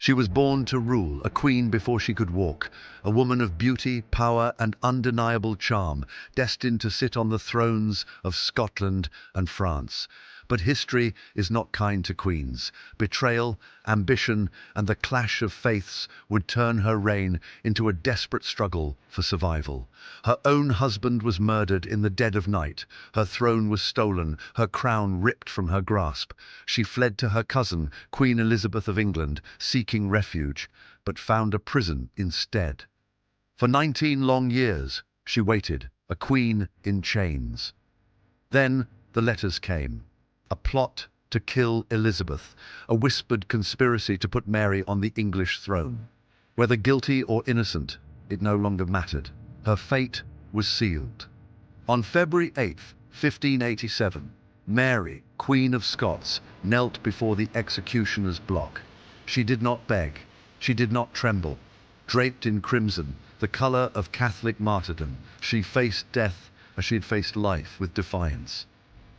She was born to rule, a queen before she could walk, a woman of beauty, power, and undeniable charm, destined to sit on the thrones of Scotland and France. But history is not kind to queens. Betrayal, ambition, and the clash of faiths would turn her reign into a desperate struggle for survival. Her own husband was murdered in the dead of night. Her throne was stolen, her crown ripped from her grasp. She fled to her cousin, Queen Elizabeth of England, seeking refuge, but found a prison instead. For 19 long years, she waited, a queen in chains. Then the letters came. A plot to kill Elizabeth, a whispered conspiracy to put Mary on the English throne. Whether guilty or innocent, it no longer mattered. Her fate was sealed. On February 8th, 1587, Mary, Queen of Scots, knelt before the executioner's block. She did not beg, she did not tremble. Draped in crimson, the colour of Catholic martyrdom, she faced death as she had faced life with defiance.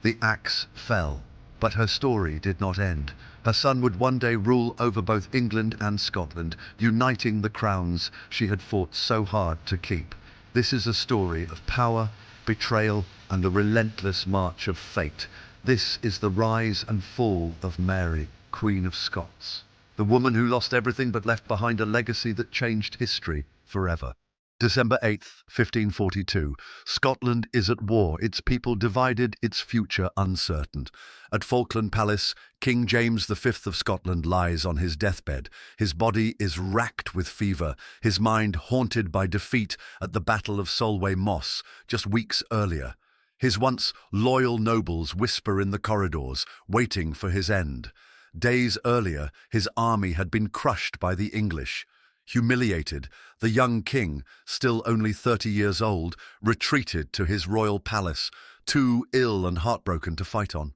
The axe fell, but her story did not end. Her son would one day rule over both England and Scotland, uniting the crowns she had fought so hard to keep. This is a story of power, betrayal, and the relentless march of fate. This is the rise and fall of Mary, Queen of Scots, the woman who lost everything but left behind a legacy that changed history forever. December 8th, 1542. Scotland is at war, its people divided, its future uncertain. At Falkland Palace, King James V of Scotland lies on his deathbed. His body is racked with fever, his mind haunted by defeat at the Battle of Solway Moss just weeks earlier. His once loyal nobles whisper in the corridors, waiting for his end. Days earlier, his army had been crushed by the English. Humiliated, the young king, still only 30 years old, retreated to his royal palace, too ill and heartbroken to fight on.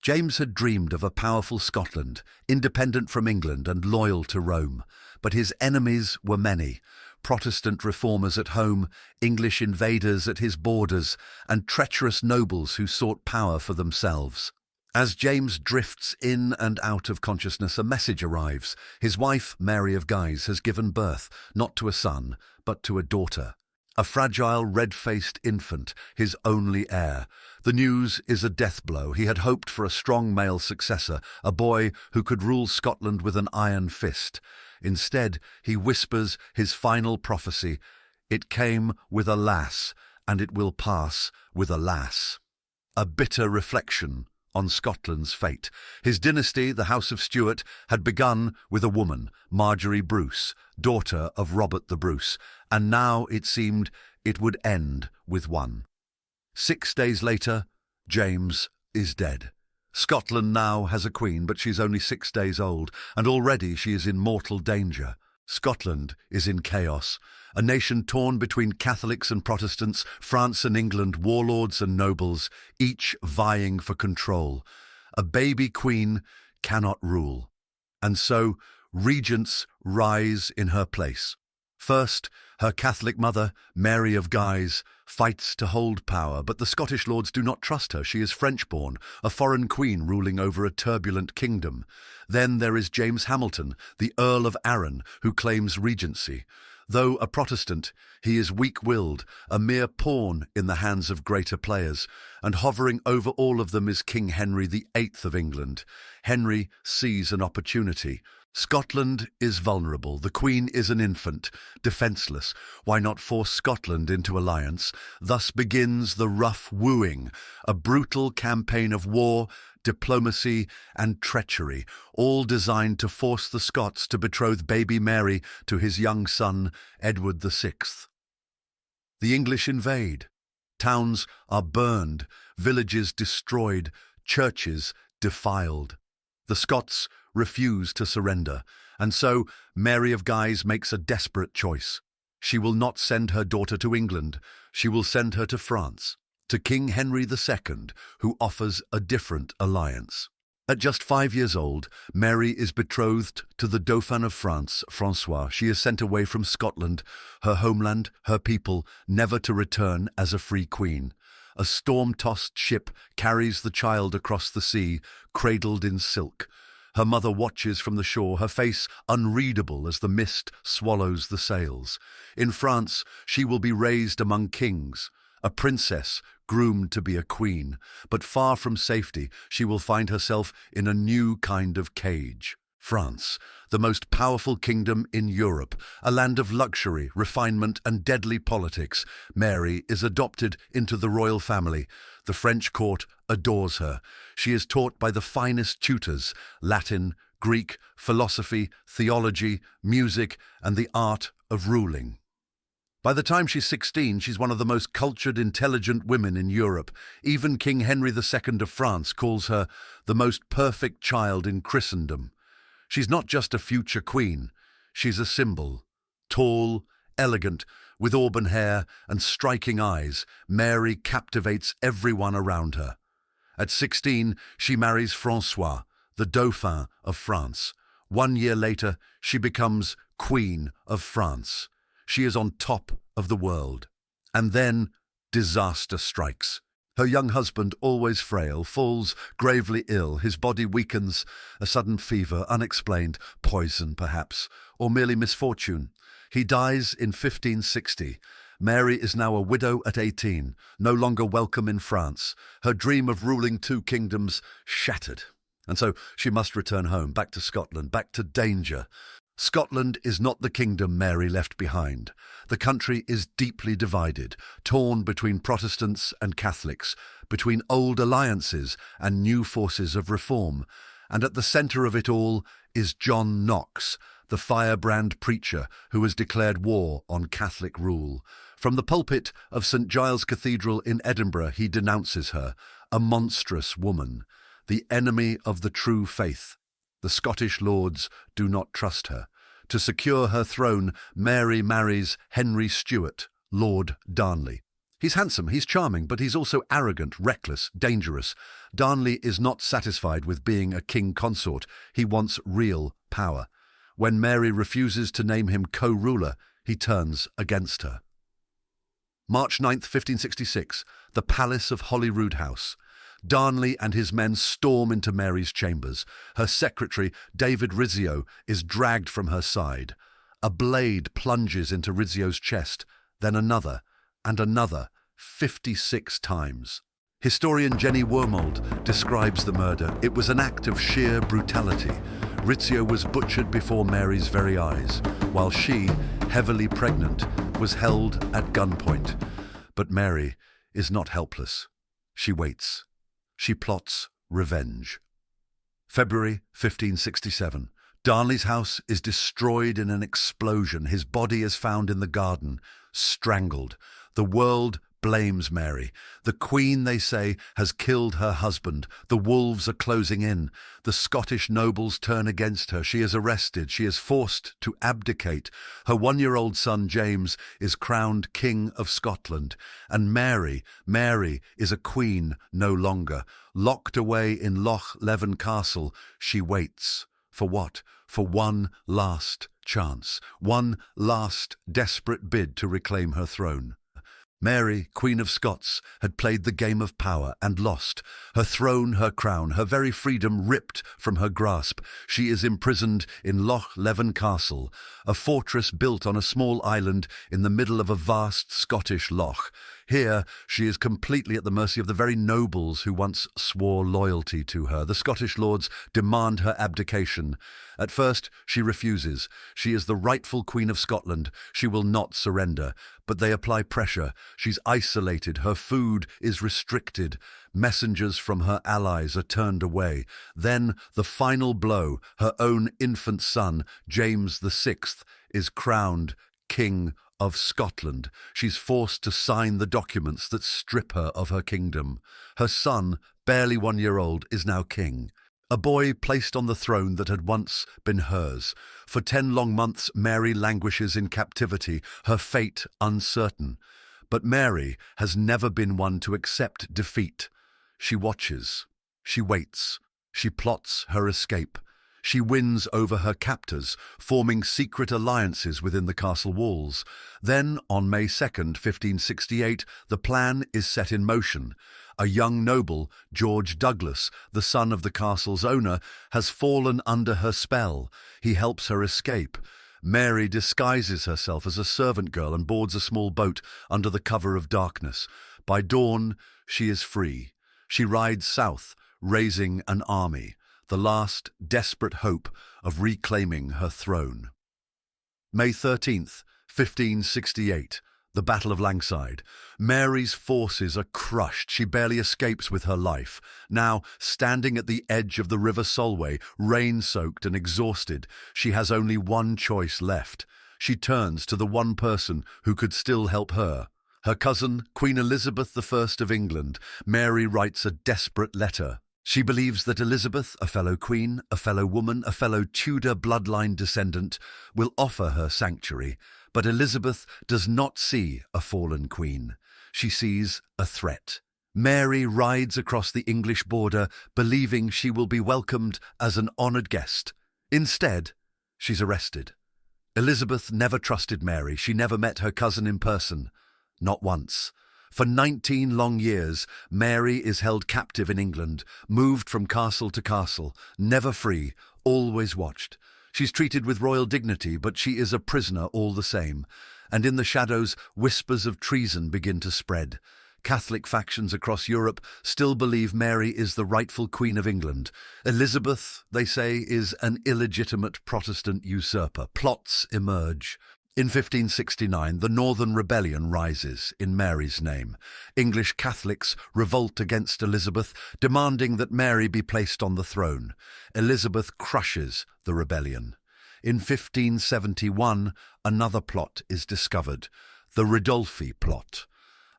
James had dreamed of a powerful Scotland, independent from England and loyal to Rome. But his enemies were many: Protestant reformers at home, English invaders at his borders, and treacherous nobles who sought power for themselves. As James drifts in and out of consciousness, a message arrives. His wife, Mary of Guise, has given birth, not to a son, but to a daughter. A fragile, red-faced infant, his only heir. The news is a death blow. He had hoped for a strong male successor, a boy who could rule Scotland with an iron fist. Instead, he whispers his final prophecy. It came with a lass, and it will pass with a lass. A bitter reflection on Scotland's fate. His dynasty, the House of Stuart, had begun with a woman, Marjorie Bruce, daughter of Robert the Bruce, and now it seemed it would end with one. 6 days later, James is dead. Scotland now has a queen, but she's only 6 days old, and already she is in mortal danger. Scotland is in chaos, a nation torn between Catholics and Protestants, France and England, warlords and nobles, each vying for control. A baby queen cannot rule, and so regents rise in her place. First, her Catholic mother, Mary of Guise, fights to hold power, but the Scottish lords do not trust her. She is French-born, a foreign queen ruling over a turbulent kingdom. Then there is James Hamilton, the Earl of Arran, who claims regency. Though a Protestant, he is weak-willed, a mere pawn in the hands of greater players, and hovering over all of them is King Henry VIII of England. Henry sees an opportunity. Scotland is vulnerable. The Queen is an infant, defenceless. Why not force Scotland into alliance? Thus begins the rough wooing, a brutal campaign of war, diplomacy, and treachery, all designed to force the Scots to betroth baby Mary to his young son, Edward VI. The English invade. Towns are burned, villages destroyed, churches defiled. The Scots refuse to surrender, and so Mary of Guise makes a desperate choice. She will not send her daughter to England. She will send her to France, to King Henry II, who offers a different alliance. At just 5 years old, Mary is betrothed to the Dauphin of France, Francois. She is sent away from Scotland, her homeland, her people, never to return as a free queen. A storm-tossed ship carries the child across the sea, cradled in silk. Her mother watches from the shore, her face unreadable as the mist swallows the sails. In France, she will be raised among kings, a princess groomed to be a queen, but far from safety, she will find herself in a new kind of cage. France, the most powerful kingdom in Europe, a land of luxury, refinement, and deadly politics. Mary is adopted into the royal family. The French court adores her. She is taught by the finest tutors: Latin, Greek, philosophy, theology, music, and the art of ruling. By the time she's 16, she's one of the most cultured, intelligent women in Europe. Even King Henry II of France calls her the most perfect child in Christendom. She's not just a future queen, she's a symbol. Tall, elegant, with auburn hair and striking eyes, Mary captivates everyone around her. At 16, she marries François, the Dauphin of France. 1 year later, she becomes Queen of France. She is on top of the world. And then disaster strikes. Her young husband, always frail, falls gravely ill. His body weakens, a sudden fever, unexplained, poison perhaps, or merely misfortune. He dies in 1560. Mary is now a widow at 18, no longer welcome in France. Her dream of ruling 2 kingdoms shattered. And so she must return home, back to Scotland, back to danger. Scotland is not the kingdom Mary left behind. The country is deeply divided, torn between Protestants and Catholics, between old alliances and new forces of reform. And at the centre of it all is John Knox, the firebrand preacher who has declared war on Catholic rule. From the pulpit of St. Giles Cathedral in Edinburgh, he denounces her, a monstrous woman, the enemy of the true faith. The Scottish lords do not trust her. To secure her throne, Mary marries Henry Stuart, Lord Darnley. He's handsome, he's charming, but he's also arrogant, reckless, dangerous. Darnley is not satisfied with being a king consort. He wants real power. When Mary refuses to name him co-ruler, he turns against her. March 9th, 1566, the Palace of Holyrood House. Darnley and his men storm into Mary's chambers. Her secretary, David Rizzio, is dragged from her side. A blade plunges into Rizzio's chest, then another, and another, 56 times. Historian Jenny Wormold describes the murder. It was an act of sheer brutality. Rizzio was butchered before Mary's very eyes, while she, heavily pregnant, was held at gunpoint. But Mary is not helpless. She waits. She plots revenge. February 1567. Darnley's house is destroyed in an explosion. His body is found in the garden, strangled. The world blames Mary. The Queen, they say, has killed her husband. The wolves are closing in. The Scottish nobles turn against her. She is arrested. She is forced to abdicate. Her 1-year-old son, James, is crowned King of Scotland. And Mary is a queen no longer. Locked away in Loch Leven Castle, she waits. For what? For one last chance. One last desperate bid to reclaim her throne. Mary, Queen of Scots, had played the game of power and lost. Her throne, her crown, her very freedom ripped from her grasp. She is imprisoned in Loch Leven Castle, a fortress built on a small island in the middle of a vast Scottish loch. Here, she is completely at the mercy of the very nobles who once swore loyalty to her. The Scottish lords demand her abdication. At first, she refuses. She is the rightful Queen of Scotland. She will not surrender. But they apply pressure. She's isolated. Her food is restricted. Messengers from her allies are turned away. Then, the final blow, her own infant son, James VI, is crowned King of Scotland. She's forced to sign the documents that strip her of her kingdom. Her son, barely 1 year old, is now king. A boy placed on the throne that had once been hers. For 10 long months, Mary languishes in captivity, her fate uncertain. But Mary has never been one to accept defeat. She watches. She waits. She plots her escape. She wins over her captors, forming secret alliances within the castle walls. Then, on May 2nd, 1568, the plan is set in motion. A young noble, George Douglas, the son of the castle's owner, has fallen under her spell. He helps her escape. Mary disguises herself as a servant girl and boards a small boat under the cover of darkness. By dawn, she is free. She rides south, raising an army, the last desperate hope of reclaiming her throne. May 13th, 1568. The Battle of Langside. Mary's forces are crushed. She barely escapes with her life. Now, standing at the edge of the River Solway, rain-soaked and exhausted, she has only one choice left. She turns to the one person who could still help her. Her cousin, Queen Elizabeth I of England. Mary writes a desperate letter. She believes that Elizabeth, a fellow queen, a fellow woman, a fellow Tudor bloodline descendant, will offer her sanctuary. But Elizabeth does not see a fallen queen. She sees a threat. Mary rides across the English border, believing she will be welcomed as an honoured guest. Instead, she's arrested. Elizabeth never trusted Mary. She never met her cousin in person. Not once. For 19 long years, Mary is held captive in England, moved from castle to castle, never free, always watched. She's treated with royal dignity, but she is a prisoner all the same. And in the shadows, whispers of treason begin to spread. Catholic factions across Europe still believe Mary is the rightful Queen of England. Elizabeth, they say, is an illegitimate Protestant usurper. Plots emerge. In 1569, the Northern Rebellion rises in Mary's name. English Catholics revolt against Elizabeth, demanding that Mary be placed on the throne. Elizabeth crushes the rebellion. In 1571, another plot is discovered, the Ridolfi plot.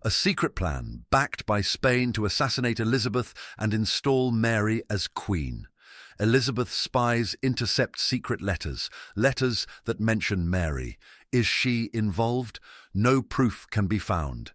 A secret plan backed by Spain to assassinate Elizabeth and install Mary as queen. Elizabeth's spies intercept secret letters that mention Mary. Is she involved? No proof can be found.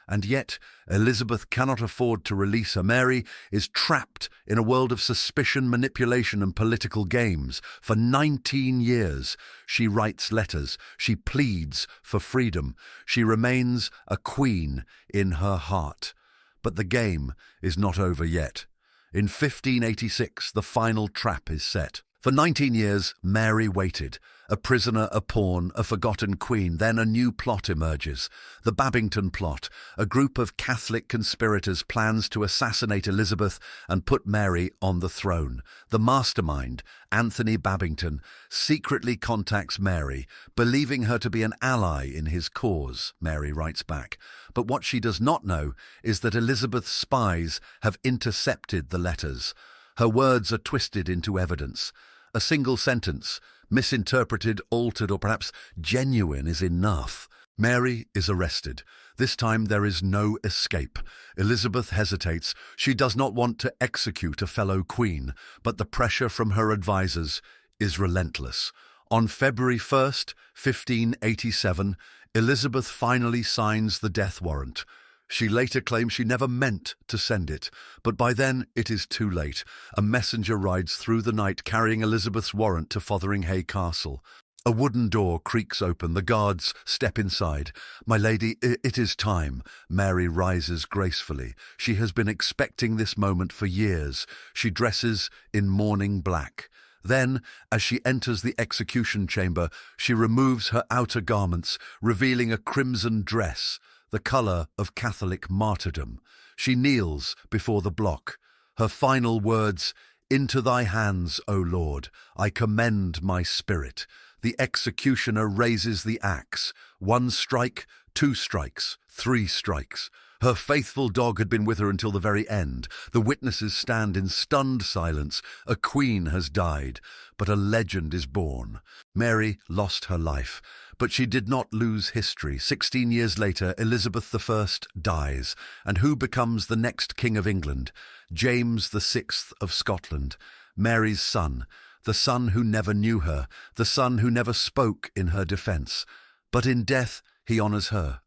And yet, Elizabeth cannot afford to release her. Mary is trapped in a world of suspicion, manipulation, and political games. For 19 years, she writes letters. She pleads for freedom. She remains a queen in her heart. But the game is not over yet. In 1586, the final trap is set. For 19 years, Mary waited. A prisoner, a pawn, a forgotten queen. Then a new plot emerges. The Babington plot. A group of Catholic conspirators plans to assassinate Elizabeth and put Mary on the throne. The mastermind, Anthony Babington, secretly contacts Mary, believing her to be an ally in his cause, Mary writes back. But what she does not know is that Elizabeth's spies have intercepted the letters. Her words are twisted into evidence. A single sentence, misinterpreted, altered, or perhaps genuine, is enough. Mary is arrested. This time there is no escape. Elizabeth hesitates. She does not want to execute a fellow queen, but the pressure from her advisors is relentless. On February 1st, 1587, Elizabeth finally signs the death warrant. She later claims she never meant to send it, but by then it is too late. A messenger rides through the night carrying Elizabeth's warrant to Fotheringhay Castle. A wooden door creaks open. The guards step inside. "My lady, it is time." Mary rises gracefully. She has been expecting this moment for years. She dresses in mourning black. Then, as she enters the execution chamber, she removes her outer garments, revealing a crimson dress, the colour of Catholic martyrdom. She kneels before the block. Her final words, "Into thy hands, O Lord, I commend my spirit." The executioner raises the axe. 1 strike, 2 strikes, 3 strikes. Her faithful dog had been with her until the very end. The witnesses stand in stunned silence. A queen has died, but a legend is born. Mary lost her life, but she did not lose history. 16 years later, Elizabeth I dies. And who becomes the next King of England? James VI of Scotland, Mary's son, the son who never knew her, the son who never spoke in her defence. But in death, he honours her.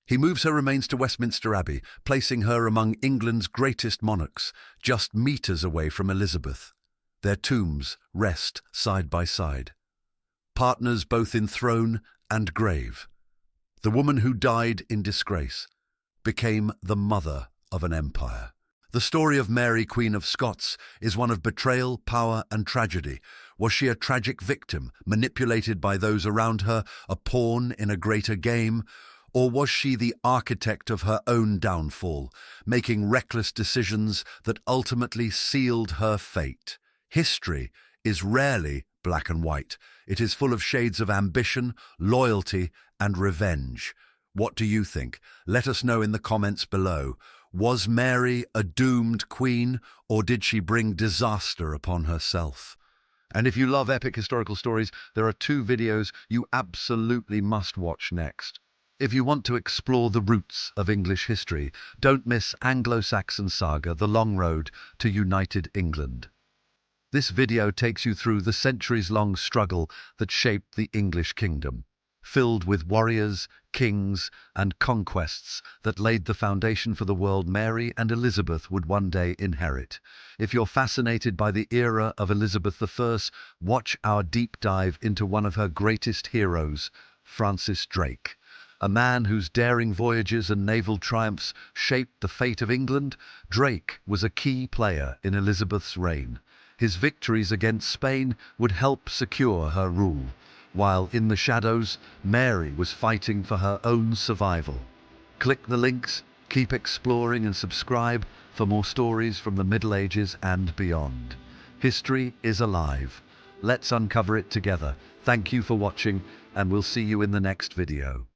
He moves her remains to Westminster Abbey, placing her among England's greatest monarchs, just metres away from Elizabeth. Their tombs rest side by side, partners both in throne and grave. The woman who died in disgrace became the mother of an empire. The story of Mary, Queen of Scots, is one of betrayal, power, and tragedy. Was she a tragic victim, manipulated by those around her, a pawn in a greater game? Or was she the architect of her own downfall, making reckless decisions that ultimately sealed her fate? History is rarely black and white. It is full of shades of ambition, loyalty, and revenge. What do you think? Let us know in the comments below. Was Mary a doomed queen, or did she bring disaster upon herself? And if you love epic historical stories, there are two videos you absolutely must watch next. If you want to explore the roots of English history, don't miss Anglo-Saxon Saga, The Long Road to United England. This video takes you through the centuries-long struggle that shaped the English kingdom, filled with warriors, kings, and conquests that laid the foundation for the world Mary and Elizabeth would one day inherit. If you're fascinated by the era of Elizabeth I, watch our deep dive into one of her greatest heroes, Francis Drake. A man whose daring voyages and naval triumphs shaped the fate of England, Drake was a key player in Elizabeth's reign. His victories against Spain would help secure her rule, while in the shadows, Mary was fighting for her own survival. Click the links, keep exploring, and subscribe for more stories from the Middle Ages and beyond. History is alive. Let's uncover it together. Thank you for watching, and we'll see you in the next video.